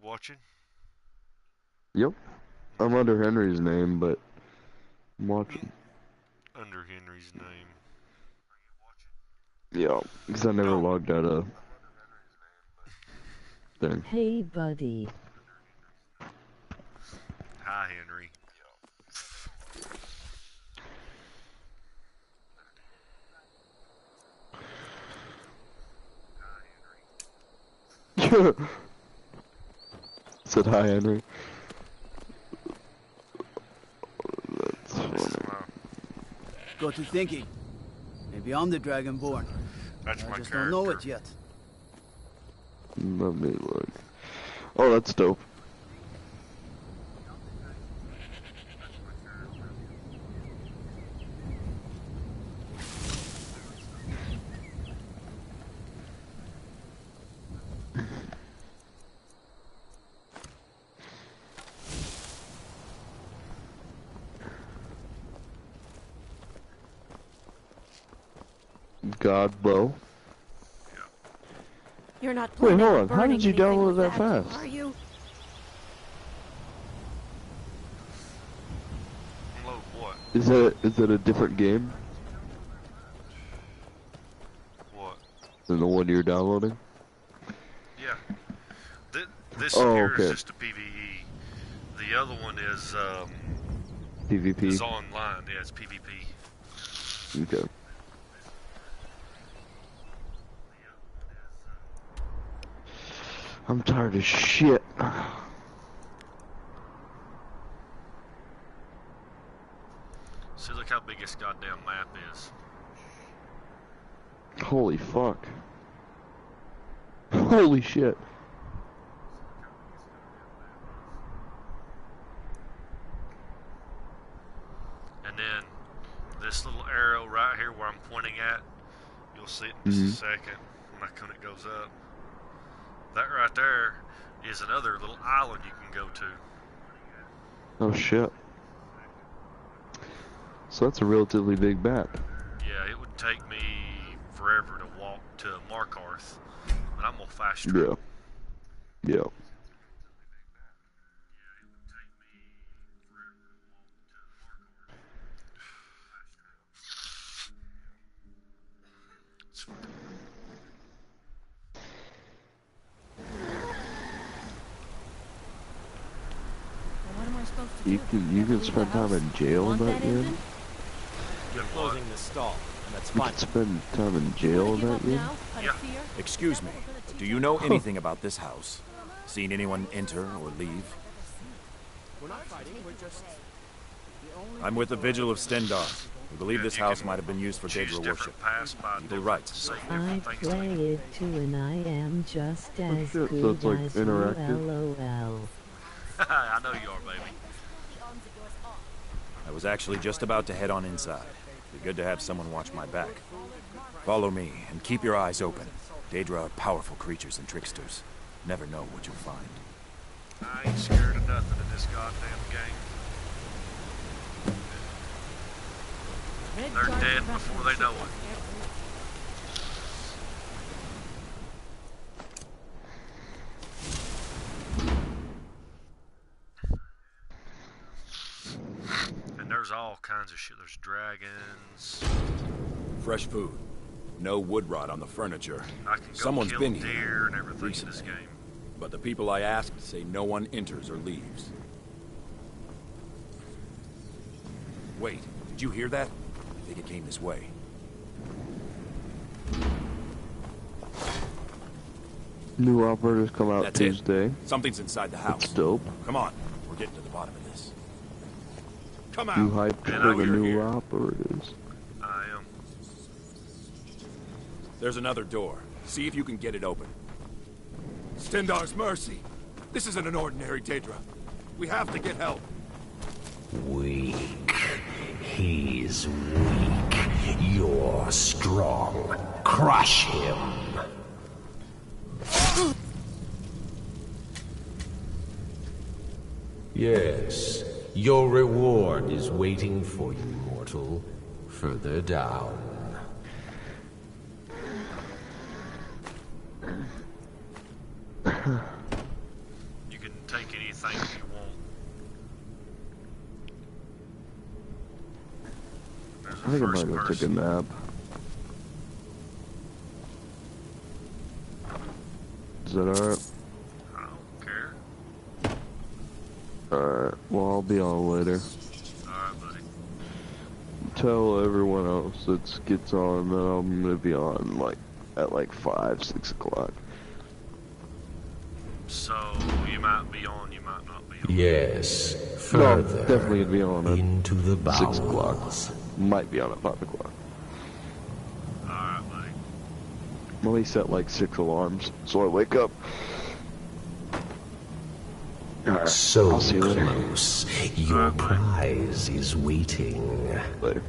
you watching? Yep. I'm under Henry's name, but I'm watching. Under Henry's name. Yeah, because I never No. logged out of thing. Hey, buddy. Hi, Henry. Said hi, Henry. This is my, Got to thinking. Maybe I'm the Dragonborn. that's I my just character. don't know it yet. Let me look. Oh, that's dope. God bow. You're not Wait, planning hold on on. How burning did you anything download with that fast? Are you? Unload what? Is it a different game What? than the one you're downloading? Yeah. This Oh, here is okay. just a PvE. The other one is PvP. online. Yeah, it's PvP. Okay. I'm tired as shit. See, look how big this goddamn map is. Holy fuck. Holy shit. And then this little arrow right here where I'm pointing at, you'll see it in just a second when it goes up. That right there is another little island you can go to. Oh shit. So that's a relatively big map. Yeah, it would take me forever to walk to Markarth, but I'm gonna fast Yeah. travel. Yeah. What am I supposed to do? You can spend time in jail in that game? You're closing the stall, and that's You fine. can spend time in jail in that game? Yeah. Excuse me, do you know anything about this house? Seen anyone enter or leave? We're not fighting, we're just... I'm with the Vigil of Stendar. We believe this You house can might have been used for choose Daedra different worship. paths by Evil different rites. say I different things to play you. it too, and I am just as shit, so good it's like as interactive? you, LOL. I know you are, baby. I was actually just about to head on inside. Be good to have someone watch my back. Follow me, and keep your eyes open. Daedra are powerful creatures and tricksters. Never know what you'll find. I ain't scared of nothing in this goddamn game. They're dead before they know it. And there's all kinds of shit. There's dragons. Fresh food. No wood rot on the furniture. I can go Someone's kill been deer here and everything in this recently. game. But the people I asked say no one enters or leaves. Wait, did you hear that? I think it came this way. New operators come out That's Tuesday. it. Something's inside the house. That's dope. Come on, we're getting to the bottom of this. Come You out. hyped And for I the hear new here. operators. I am. There's another door. See if you can get it open. Stendar's mercy. This isn't an ordinary Daedra. We have to get help. Weak. He's weak. You're strong. Crush him. Yes, your reward is waiting for you, mortal, further down. You anything you want. There's I think I might go take a nap. Is that alright? I don't care. Alright, well I'll be on later. Alright, buddy. Tell everyone else that gets on that I'm gonna be on like at like 5, 6 o'clock. So, you might be on, you might not be on. Yes, No, I'm further definitely gonna be on at into the 6 o'clock. bowels. Might be on at 5 o'clock. Alright, buddy. Let me set like 6 alarms so I wake up. Alright, So I'll see you later. close, your prize is waiting. Later.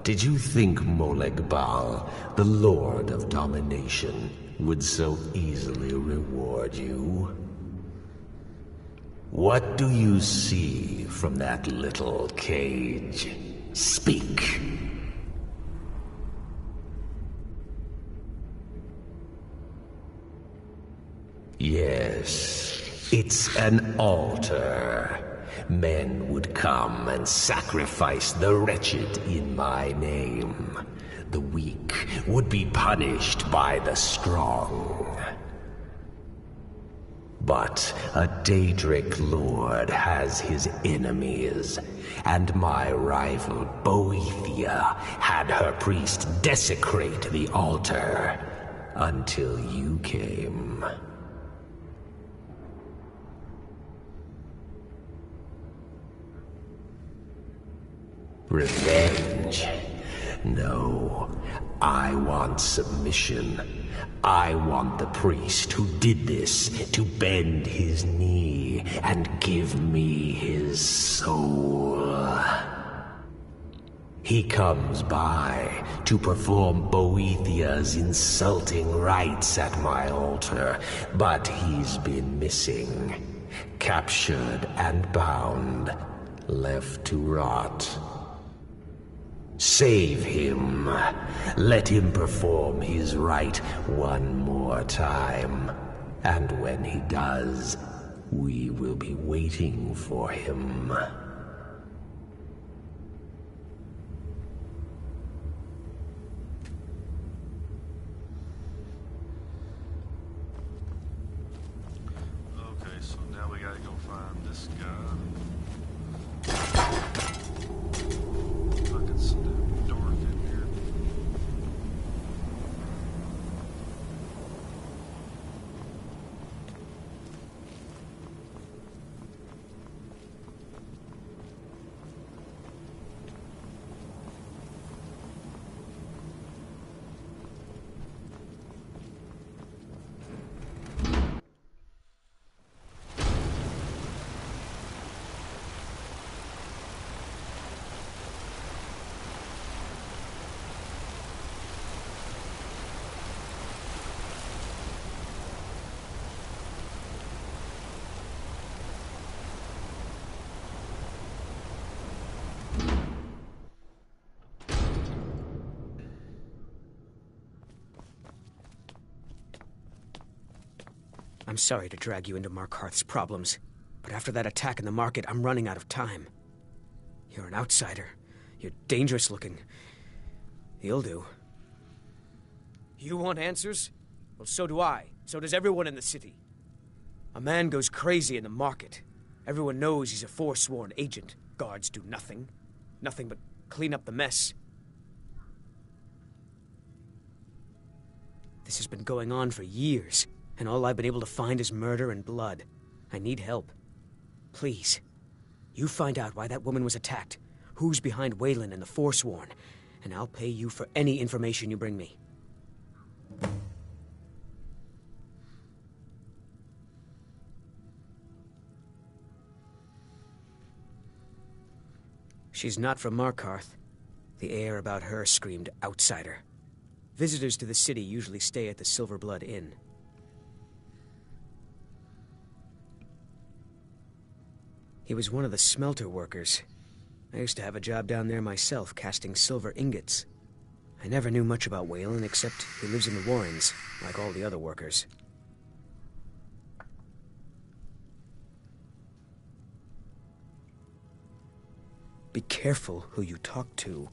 Did you think Moleg Bal, the Lord of Domination, would so easily reward you? What do you see from that little cage? Speak. Yes, it's an altar. Men would come and sacrifice the wretched in my name. The weak would be punished by the strong. But a Daedric lord has his enemies, and my rival Boethia had her priest desecrate the altar until you came. Revenge? No. I want submission. I want the priest who did this to bend his knee and give me his soul. He comes by to perform Boethia's insulting rites at my altar, but he's been missing. Captured and bound, left to rot. Save him. Let him perform his rite one more time. And when he does, we will be waiting for him. Okay, so now we gotta go find this guy. Fucking so damn dark in here. I'm sorry to drag you into Markarth's problems, but after that attack in the market, I'm running out of time. You're an outsider. You're dangerous looking. You'll do. You want answers? Well, so do I. So does everyone in the city. A man goes crazy in the market. Everyone knows he's a forsworn agent. Guards do nothing. Nothing but clean up the mess. This has been going on for years, and all I've been able to find is murder and blood. I need help. Please, you find out why that woman was attacked, who's behind Waylon and the Forsworn, and I'll pay you for any information you bring me. She's not from Markarth. The air about her screamed outsider. Visitors to the city usually stay at the Silver Blood Inn. He was one of the smelter workers. I used to have a job down there myself, casting silver ingots. I never knew much about Waylon, except he lives in the Warrens, like all the other workers. Be careful who you talk to.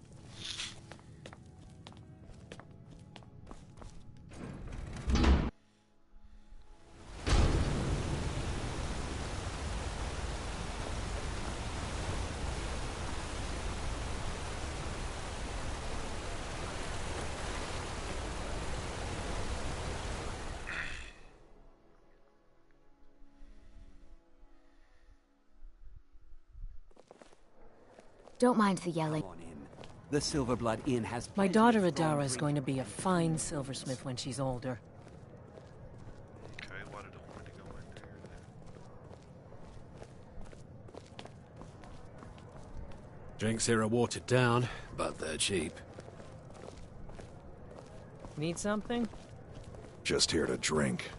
Don't mind the yelling. Come on in. The Silver Blood Inn has... My daughter Adara is going to be a fine silversmith when she's older. Okay, why did I want me to go in there then? Drinks here are watered down, but they're cheap. Need something? Just here to drink.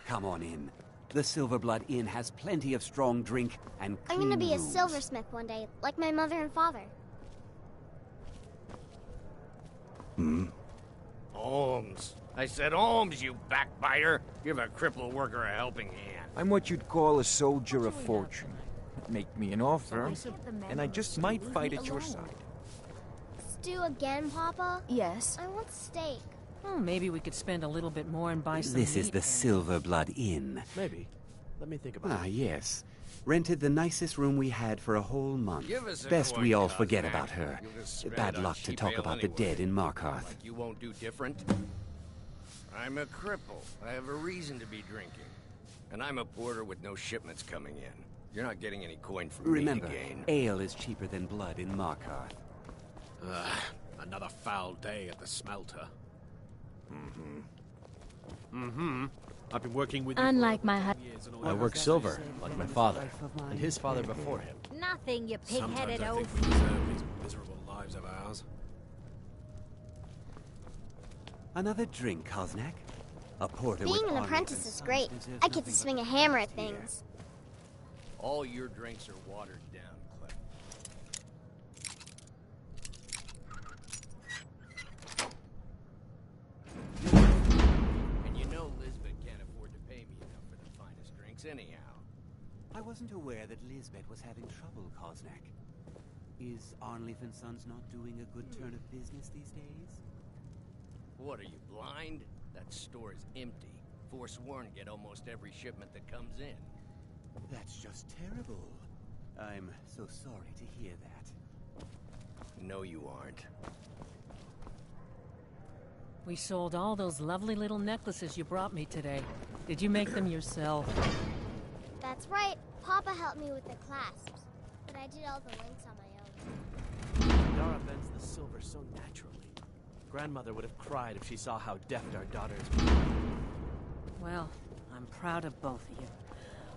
Come on in. The Silver Blood Inn has plenty of strong drink and clean I'm gonna be a rooms. silversmith one day, like my mother and father. Holmes. I said Holmes, you backbiter. Give a crippled worker a helping hand. I'm what you'd call a soldier of fortune. Make me an offer, and I just might fight at your side. Stew again, Papa? Yes. I want steak. Well, maybe we could spend a little bit more and buy some This is meat the and- Silver Blood Inn. Maybe. Let me think about Ah, it. yes. Rented the nicest room we had for a whole month. Give us a Best coin we all toss, forget Mac. about her. You can spend Bad it on luck to cheap talk ale about the anyway. dead in Markarth. Like you won't do different? I'm a cripple. I have a reason to be drinking. And I'm a porter with no shipments coming in. You're not getting any coin from Remember, me to gain. ale is cheaper than blood in Markarth. Another foul day at the smelter. I've been working with you Unlike for my over 10 years, and all I work silver, like my father, and his father before him. Nothing, you Sometimes pig-headed I oaf. think we deserve these miserable lives of ours. Another drink, Koznak? A porter with Being an honor apprentice and is sons great. deserves I get to nothing swing a but hammer at praise here. things. All your drinks are watered down, Clef. And you know Lisbeth can't afford to pay me enough for the finest drinks anyhow. I wasn't aware that Lisbeth was having trouble, Koznak. Is Arnleif and Sons not doing a good turn of business these days? What, are you blind? That store is empty. Forsworn get almost every shipment that comes in. That's just terrible. I'm so sorry to hear that. No, you aren't. We sold all those lovely little necklaces you brought me today. Did you make them yourself? That's right. Papa helped me with the clasps, but I did all the links on my own. Dara bends the silver so naturally. Grandmother would have cried if she saw how deft our daughters were. Well, I'm proud of both of you.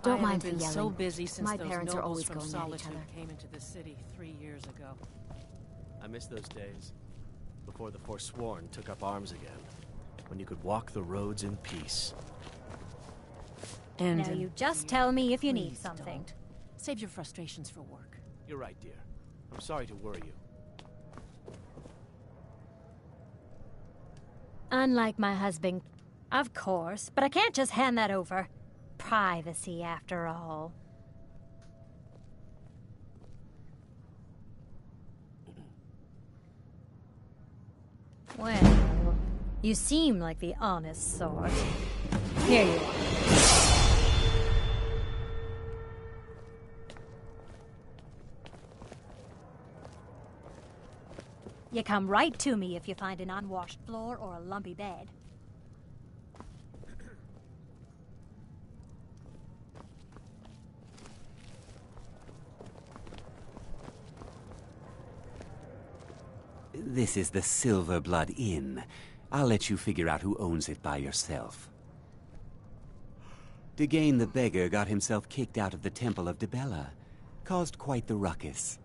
Don't I mind have been the so yelling. busy since My those parents are nobles always from going at each Solitude other. came into the city 3 years ago. I miss those days. Before the Forsworn took up arms again. When you could walk the roads in peace. And Now you just tell me if you need please something. don't. Save your frustrations for work. You're right, dear. I'm sorry to worry you. Unlike my husband. Of course, but I can't just hand that over. Privacy, after all. Well, you seem like the honest sort. Here you are. You come right to me if you find an unwashed floor or a lumpy bed. This is the Silver Blood Inn. I'll let you figure out who owns it by yourself. Degane the Beggar got himself kicked out of the Temple of Dibella. Caused quite the ruckus.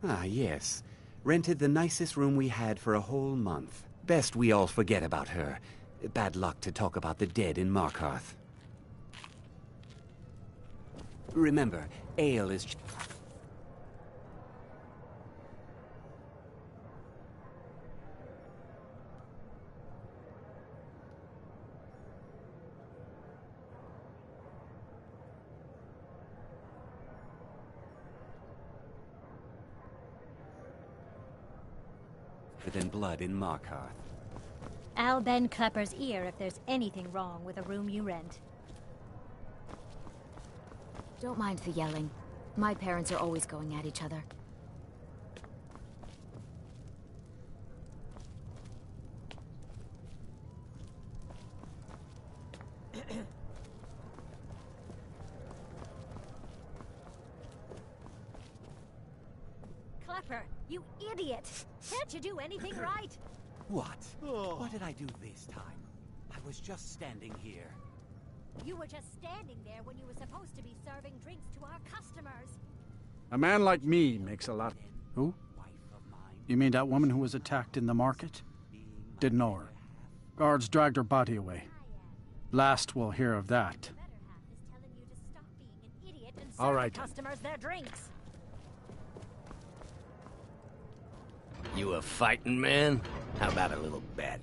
Ah, yes. Rented the nicest room we had for a whole month. Best we all forget about her. Bad luck to talk about the dead in Markarth. Remember, ale is... than blood in Markarth. I'll bend Klepper's ear if there's anything wrong with a room you rent. Don't mind the yelling. My parents are always going at each other. Klepper, you idiot! Can't you do anything right? What? What did I do this time? I was just standing here. You were just standing there when you were supposed to be serving drinks to our customers. A man like me makes a lot... Who? You mean that woman who was attacked in the market? Didn't know her. Guards dragged her body away. Last we'll hear of that. All right. Customers their drinks. You a fighting man? How about a little bet?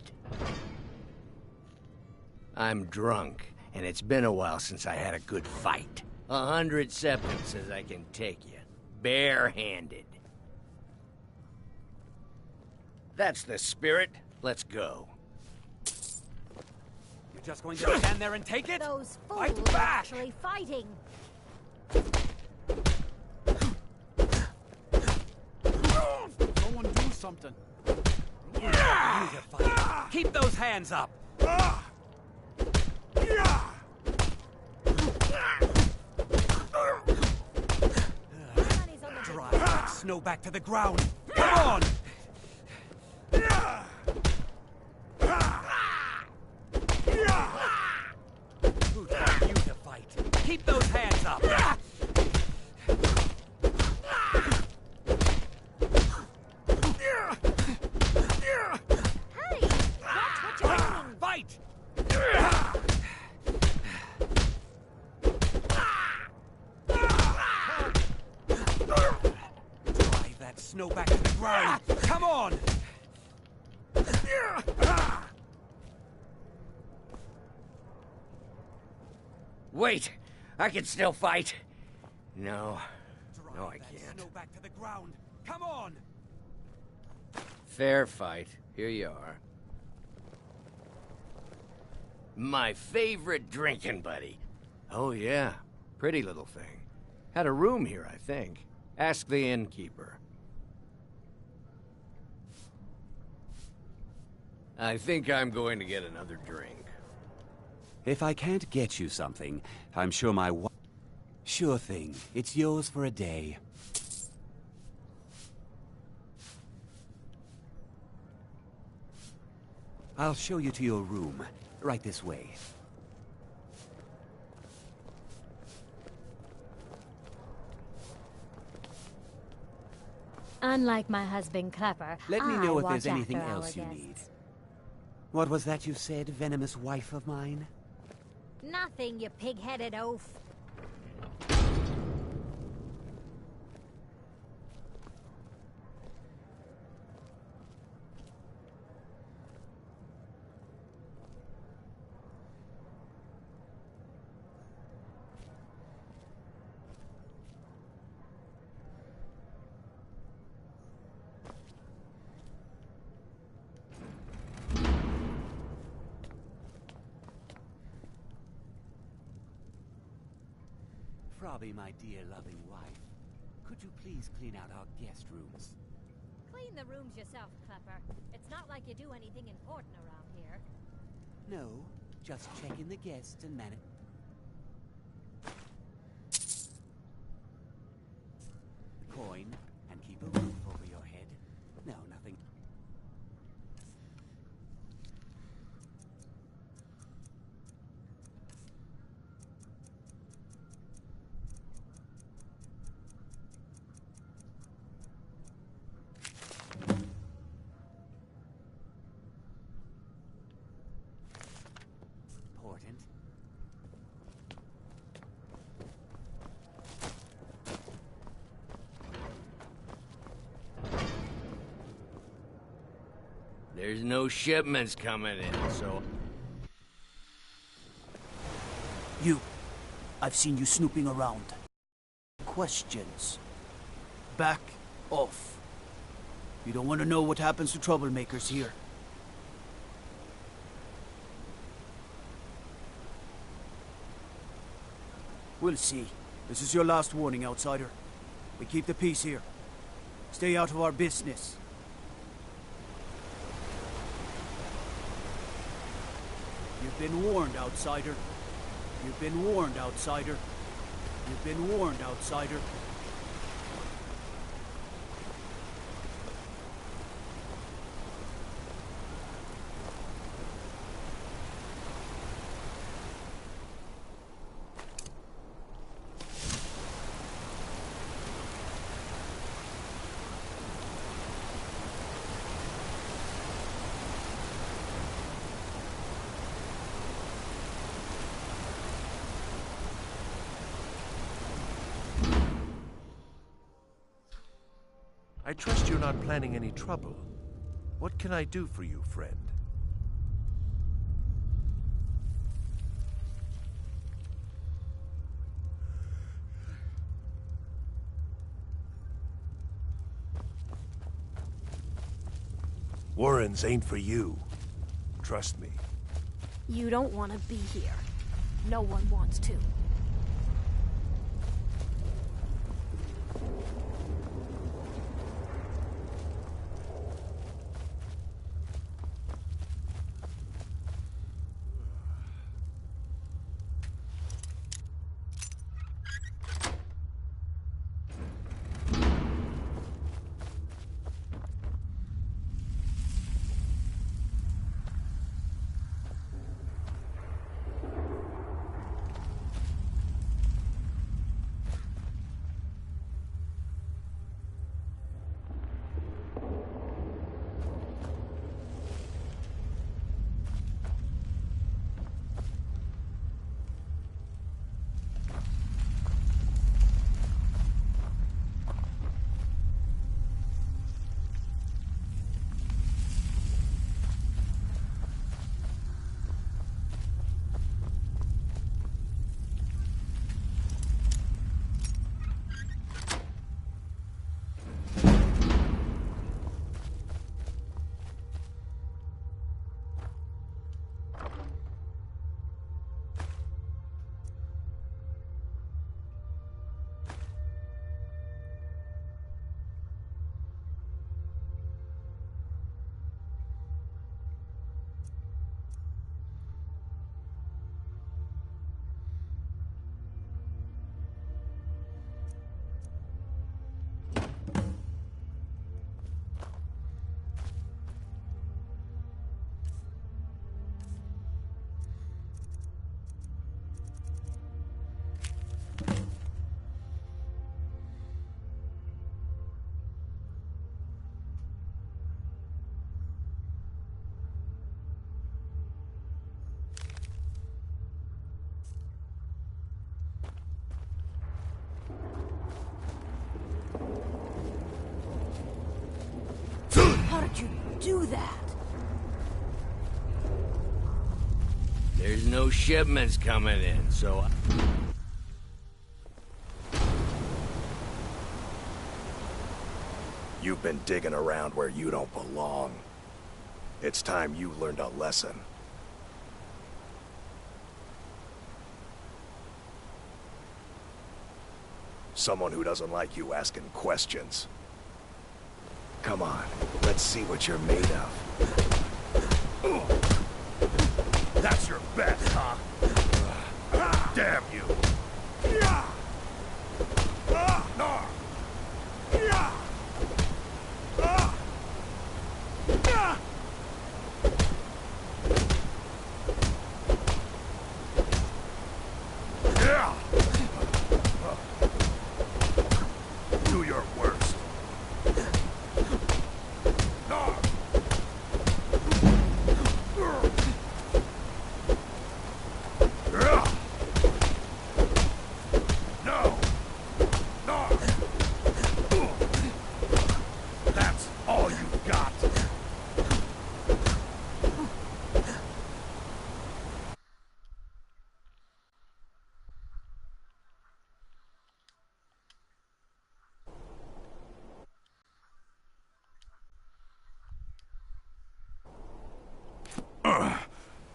I'm drunk, and it's been a while since I had a good fight. 100 sepences I can take you, bare-handed. That's the spirit. Let's go. You're just going to stand there and take it? Those fools Fight are back! actually fighting. Someone do something. Keep those hands up! Drive that snow back to the ground! Come on! Who taught you to fight? Keep those hands up! Hey, watch what you're doing. Fight! Drive that snow back to the ground! Come on! Wait! I can still fight! No. No, I Drive that can't. snow back to the ground! Come on! Fair fight. Here you are. My favorite drinking buddy. Oh, yeah. Pretty little thing. Had a room here, I think. Ask the innkeeper. I think I'm going to get another drink. If I can't get you something, I'm sure my Sure thing. It's yours for a day. I'll show you to your room. Right this way. Unlike my husband Klepper, Let me know I if there's watch anything after else you our need. guests. What was that you said, venomous wife of mine? Nothing, you pig-headed oaf. Frobby, my dear loving wife, could you please clean out our guest rooms? Clean the rooms yourself, Clepper. It's not like you do anything important around here. No, just checking the guests and manage. The coin and keep a roof over your head. No, nothing. Important. There's no shipments coming in, so... You. I've seen you snooping around. Questions. Back off. You don't want to know what happens to troublemakers here. We'll see. This is your last warning, outsider. We keep the peace here. Stay out of our business. You've been warned, outsider. You've been warned, outsider. You've been warned, outsider. I trust you're not planning any trouble. What can I do for you, friend? Warrens ain't for you. Trust me. You don't want to be here. No one wants to. How did you do that? There's no shipments coming in, so... You've been digging around where you don't belong. It's time you learned a lesson. someone who doesn't like you asking questions. Come on, let's see what you're made of. That's your best, huh? Damn you! Do your worst. That's all you got.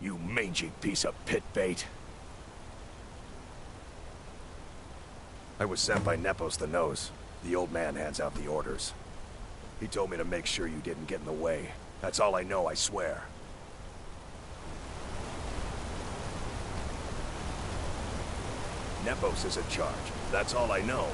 You mangy piece of pit bait. I was sent by Nepos the Nose. The old man hands out the orders. He told me to make sure you didn't get in the way. That's all I know, I swear. Nepos is in charge. That's all I know.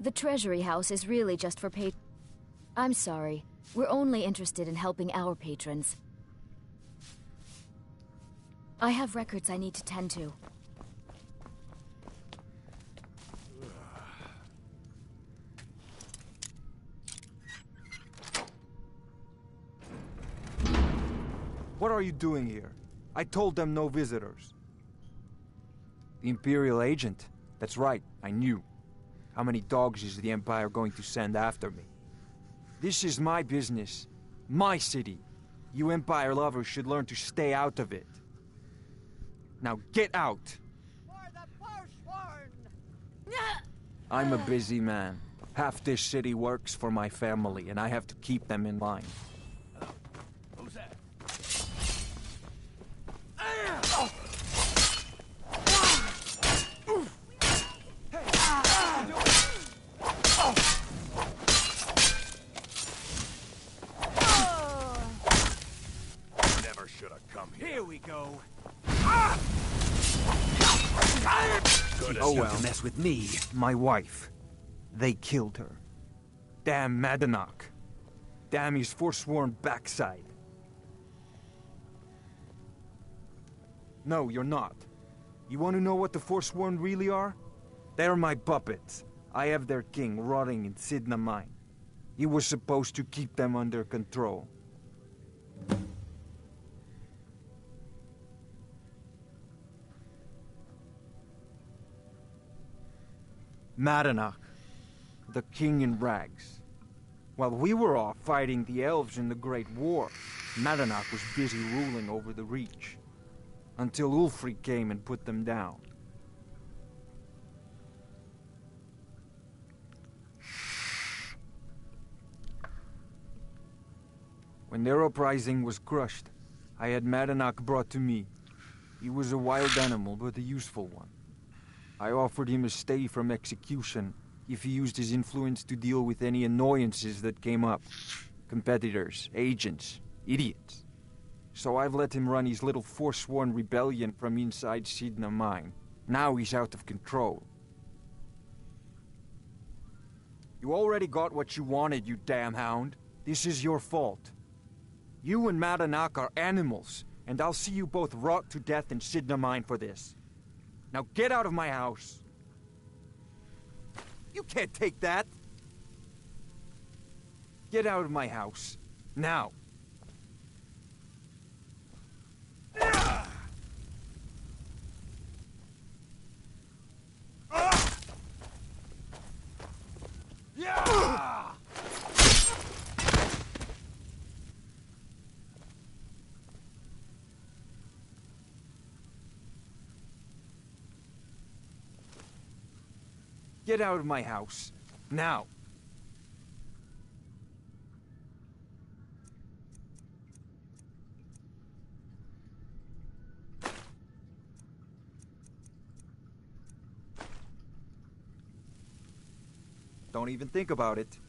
The Treasury House is really just for I'm sorry. We're only interested in helping our patrons. I have records I need to tend to. What are you doing here? I told them no visitors. The Imperial agent. That's right, I knew. How many dogs is the Empire going to send after me? This is my business. My city. You Empire lovers should learn to stay out of it. Now get out! I'm a busy man. Half this city works for my family, and I have to keep them in line. Who's that? Never should have come here. Here we go. Oh well. To mess with me. My wife. They killed her. Damn Madanach. Damn his forsworn backside. No, you're not. You want to know what the Forsworn really are? They're my puppets. I have their king rotting in Sidna Mine. He was supposed to keep them under control. Madanach, the king in rags. While we were off fighting the elves in the Great War, Madanach was busy ruling over the Reach. Until Ulfric came and put them down. When their uprising was crushed, I had Madanach brought to me. He was a wild animal, but a useful one. I offered him a stay from execution if he used his influence to deal with any annoyances that came up. Competitors, agents, idiots. So I've let him run his little forsworn rebellion from inside Sidna Mine. Now he's out of control. You already got what you wanted, you damn hound. This is your fault. You and Madanak are animals, and I'll see you both rot to death in Sidna Mine for this. Now get out of my house. You can't take that. Get out of my house. Now. Get out of my house. Now. Don't even think about it.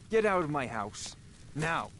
Get out of my house. Now.